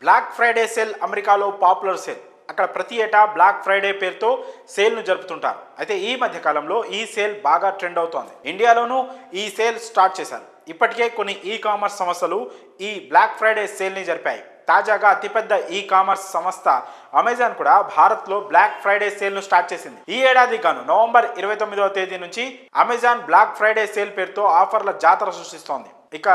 Black Friday sale అమెరికాలో popular sale. అక్కడ ప్రతి ఏటా బ్లాక్ ఫ్రైడే పేరుతో సేల్ను జరుపుతుంటారు. అయితే ఈ మధ్య కాలంలో ఈ సేల్ బాగా ట్రెండ్ అవుతోంది. ఇండియాలోనూ ఈ సేల్ స్టార్ట్ చేశారు. ఇప్పటికే కొన్ని ఈ కామర్స్ సంస్థలు ఈ బ్లాక్ ఫ్రైడే సేల్ని జరిపాయి. తాజాగా అతిపెద్ద ఈ కామర్స్ సంస్థ అమెజాన్ కూడా భారత్లో బ్లాక్ ఫ్రైడే సేల్ను స్టార్ట్ చేసింది. ఈ ఏడాది గాను నవంబర్ 29వ తేదీ నుంచి అమెజాన్ బ్లాక్ ఫ్రైడే సేల్ పేరుతో ఆఫర్ల జాతర సృష్టిస్తోంది. ఇక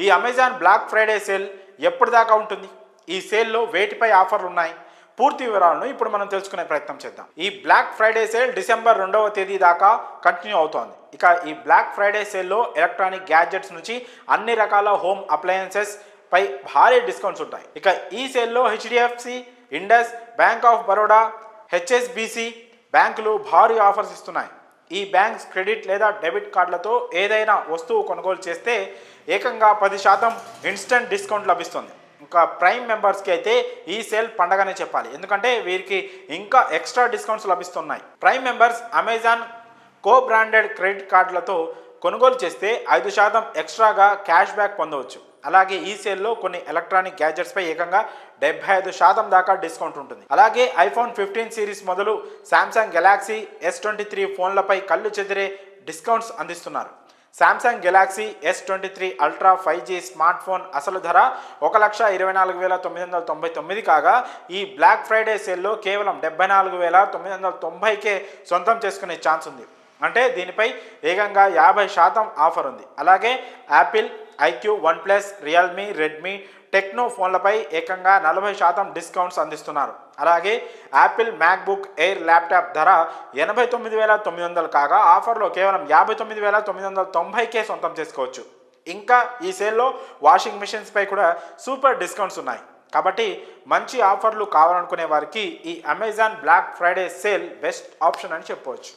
ఈ అమెజాన్ బ్లాక్ ఫ్రైడే సేల్ ఎప్పటిదాకా ఉంటుంది? ఈ సేల్లో వేటిపై ఆఫర్లు ఉన్నాయి? పూర్తి వివరాలను ఇప్పుడు మనం తెలుసుకునే ప్రయత్నం చేద్దాం. ఈ బ్లాక్ ఫ్రైడే సేల్ డిసెంబర్ 2వ తేదీ దాకా కంటిన్యూ అవుతోంది. ఇక ఈ బ్లాక్ ఫ్రైడే సేల్లో ఎలక్ట్రానిక్ గ్యాడ్జెట్స్ నుంచి అన్ని రకాల హోమ్ అప్లయన్సెస్ పై భారీ డిస్కౌంట్స్ ఉంటాయి. ఇక ఈ సేల్లో HDFC, Indus, bank of Baroda, HSBC బ్యాంకులు భారీ ఆఫర్స్ ఇస్తున్నాయి. ఈ బ్యాంక్స్ క్రెడిట్ లేదా డెబిట్ కార్డులతో ఏదైనా వస్తువు కొనుగోలు చేస్తే ఏకంగా 10% ఇన్స్టెంట్ డిస్కౌంట్ లభిస్తుంది. ఇంకా ప్రైమ్ మెంబర్స్కి అయితే ఈ సేల్ పండగనే చెప్పాలి. ఎందుకంటే వీరికి ఇంకా ఎక్స్ట్రా డిస్కౌంట్స్ లభిస్తున్నాయి. Prime members Amazon co branded credit కార్డులతో కొనుగోలు చేస్తే 5% ఎక్స్ట్రాగా క్యాష్ బ్యాక్ పొందవచ్చు. అలాగే ఈ సేల్లో కొన్ని ఎలక్ట్రానిక్ గ్యాడ్జెట్స్పై ఏకంగా 75% దాకా డిస్కౌంట్ ఉంటుంది. అలాగే ఐఫోన్ 15 సిరీస్ మొదలు శాంసంగ్ గెలాక్సీ S23 ఫోన్లపై కళ్ళు చెదిరే డిస్కౌంట్స్ అందిస్తున్నారు. Samsung Galaxy S23 ultra 5G smart phone అసలు ధర 1,24,999 కాగా ఈ బ్లాక్ ఫ్రైడే సేల్లో కేవలం 74,990కే సొంతం చేసుకునే ఛాన్స్ ఉంది. అంటే దీనిపై ఏకంగా 50% ఆఫర్ ఉంది. అలాగే Apple, iQOO, OnePlus, Realme, Redmi, Tecno ఫోన్లపై ఏకంగా 40% డిస్కౌంట్స్ అందిస్తున్నారు. అలాగే యాపిల్ మ్యాక్బుక్ ఎయిర్ ల్యాప్టాప్ ధర 89,900 కాగా ఆఫర్లో కేవలం 59,990కే సొంతం చేసుకోవచ్చు. ఇంకా ఈ సేల్లో వాషింగ్ మిషన్స్పై కూడా సూపర్ డిస్కౌంట్స్ ఉన్నాయి. కాబట్టి మంచి ఆఫర్లు కావాలనుకునే వారికి ఈ Amazon black Friday sale best option అని చెప్పవచ్చు.